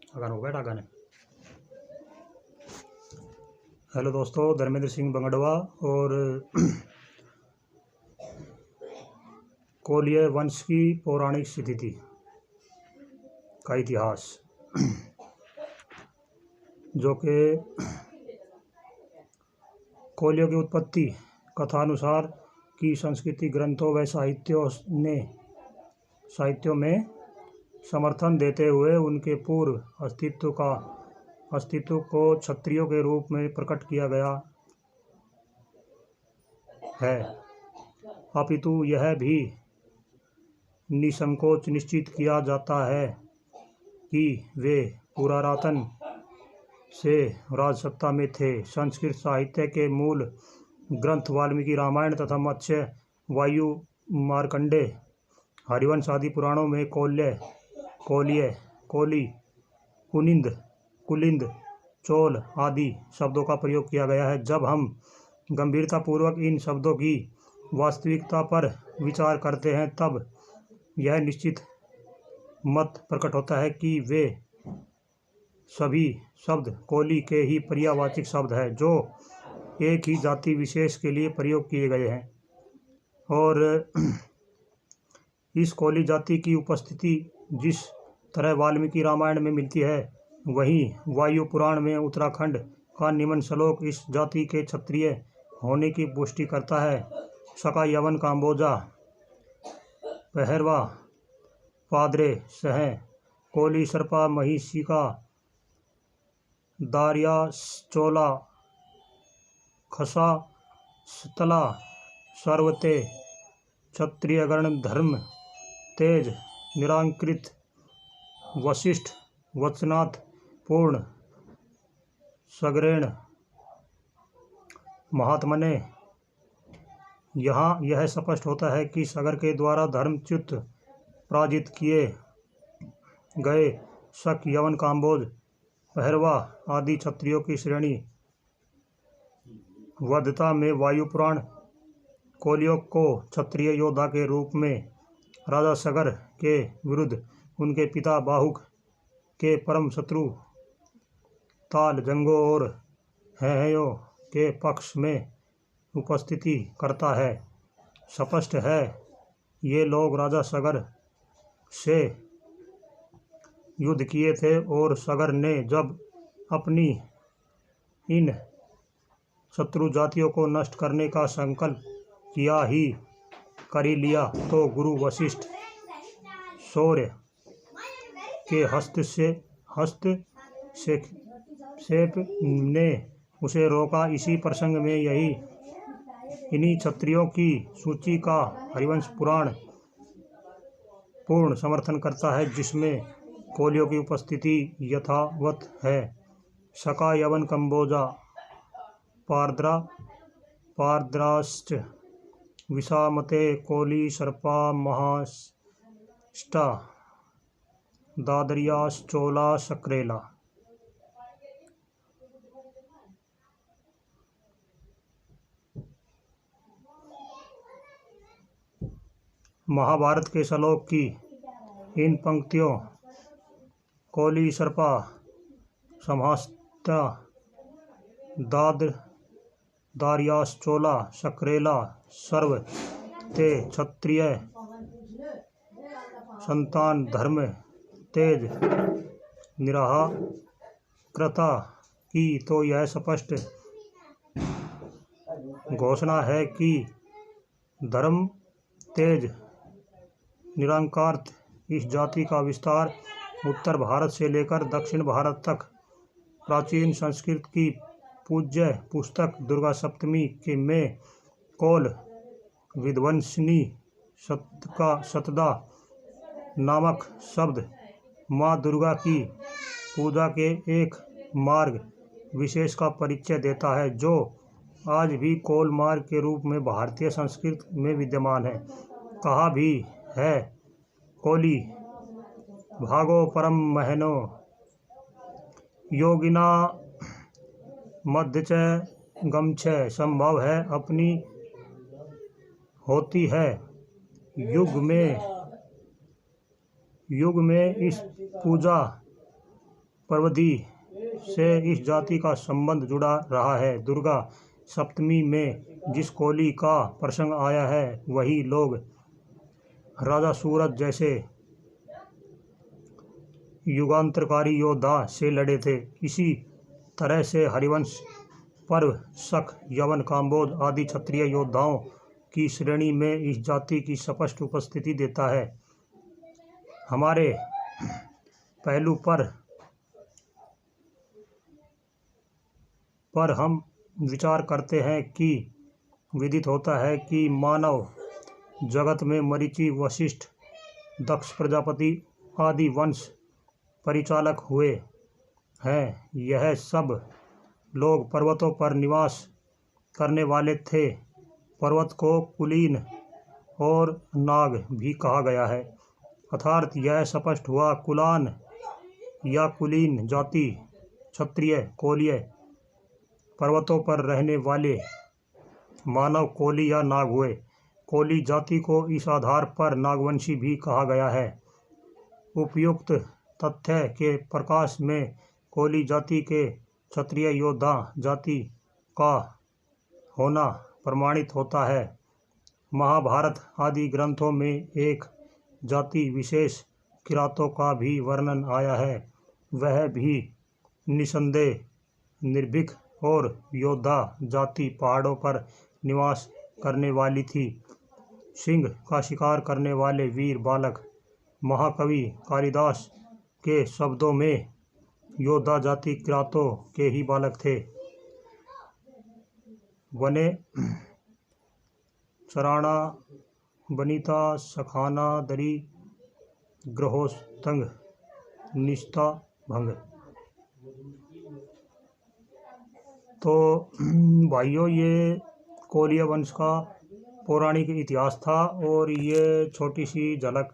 अगन हो बैठा गाने। हेलो दोस्तों, धर्मेंद्र सिंह बंगड़वा और कोलिय वंश की पौराणिक स्थिति का इतिहास, जो कि कोलियों की उत्पत्ति कथानुसार की संस्कृति ग्रंथों व साहित्यों में समर्थन देते हुए उनके पूर्व अस्तित्व को क्षत्रियों के रूप में प्रकट किया गया है। अपितु यह भी निसंकोच निश्चित किया जाता है कि वे पुरातन से राजसत्ता में थे। संस्कृत साहित्य के मूल ग्रंथ वाल्मीकि रामायण तथा मत्स्य, वायु, मार्कंडेय, हरिवंश आदि पुराणों में कोली, कुलिंद, चोल आदि शब्दों का प्रयोग किया गया है। जब हम गंभीरतापूर्वक इन शब्दों की वास्तविकता पर विचार करते हैं, तब यह निश्चित मत प्रकट होता है कि वे सभी शब्द कोली के ही पर्यायवाची शब्द हैं, जो एक ही जाति विशेष के लिए प्रयोग किए गए हैं। और इस कोली जाति की उपस्थिति जिस तरह वाल्मीकि रामायण में मिलती है, वहीं वायु पुराण में उत्तराखंड का निम्न श्लोक इस जाति के क्षत्रिय होने की पुष्टि करता है। सका, यवन, काम्बोजा, पहरवा, पादरे, सह, कोली, सर्पा, महिषिका, दारिया, चोला, खसा, स्थला, सर्वते, क्षत्रिय गण, धर्म, तेज, निरांकृत, वशिष्ठ, वचनाथ, पूर्ण, सगरेण, महात्मने। यहाँ यह स्पष्ट होता है कि सगर के द्वारा धर्मच्युत पराजित किए गए शक, यवन, काम्बोज, पहरवा आदि क्षत्रियों की श्रेणी वद्धता में वायु पुराण कोलियों को क्षत्रिय योद्धा के रूप में राजा सगर के विरुद्ध उनके पिता बाहुक के परम शत्रु ताल, जंगों और हैहयों के पक्ष में उपस्थिति करता है। स्पष्ट है, ये लोग राजा सगर से युद्ध किए थे और सगर ने जब अपनी इन शत्रु जातियों को नष्ट करने का संकल्प कर ही लिया, तो गुरु वशिष्ठ शौर्य के हस्तक्षेप ने उसे रोका। इसी प्रसंग में इन्हीं क्षत्रियों की सूची का हरिवंश पुराण पूर्ण समर्थन करता है, जिसमें कोलियों की उपस्थिति यथावत है। सका, यवन, कंबोजा, पारद्राश्च, विषामते, कोली, सर्पा, महाष्टा, दादरियास, चोला, सक्रेला। महाभारत के श्लोक की इन पंक्तियों कोली, सर्पा, समहाष्टा, दारियास, चोला, सक्रेला, सर्व ते, क्षत्रिय संतान, धर्म, तेज, निराकृता की तो यह स्पष्ट घोषणा है कि धर्म, तेज, निरांकार्थ इस जाति का विस्तार उत्तर भारत से लेकर दक्षिण भारत तक प्राचीन संस्कृत की पूज्य पुस्तक दुर्गा सप्तमी के में कोल विध्वंसिनी सतदा नामक शब्द माँ दुर्गा की पूजा के एक मार्ग विशेष का परिचय देता है, जो आज भी कोल मार्ग के रूप में भारतीय संस्कृत में विद्यमान है। कहा भी है, कोली भागो परम महनो योगिना मध्य च गमछ, संभव है अपनी होती है। युग में इस पूजा परवधि से इस जाति का संबंध जुड़ा रहा है। दुर्गा सप्तमी में जिस कोली का प्रसंग आया है वही लोग राजा सूरज जैसे युगांतरकारी योद्धा से लड़े थे। इसी तरह से हरिवंश पर्व शक, यवन, काम्बोज आदि क्षत्रिय योद्धाओं की श्रेणी में इस जाति की स्पष्ट उपस्थिति देता है। हमारे पहलू पर हम विचार करते हैं कि विदित होता है कि मानव जगत में मरीचि, वशिष्ठ, दक्ष प्रजापति आदि वंश परिचालक हुए हैं। यह सब लोग पर्वतों पर निवास करने वाले थे। पर्वत को कुलीन और नाग भी कहा गया है। अर्थात यह स्पष्ट हुआ कुलान या कुलीन जाति क्षत्रिय कोलीय पर्वतों पर रहने वाले मानव कोली या नाग हुए। कोली जाति को इस आधार पर नागवंशी भी कहा गया है। उपयुक्त तथ्य के प्रकाश में कोली जाति के क्षत्रिय योद्धा जाति का होना प्रमाणित होता है। महाभारत आदि ग्रंथों में एक जाति विशेष किरातों का भी वर्णन आया है। वह भी निसंदेह निर्भीक और योद्धा जाति पहाड़ों पर निवास करने वाली थी। सिंह का शिकार करने वाले वीर बालक महाकवि कालिदास के शब्दों में योद्धा जाति किरातों के ही बालक थे। वने चराणा बनिता सखाना दरी ग्रहोस्तंग निष्ठा भंग। तो भाइयों, ये कोलिया वंश का पौराणिक इतिहास था और ये छोटी सी झलक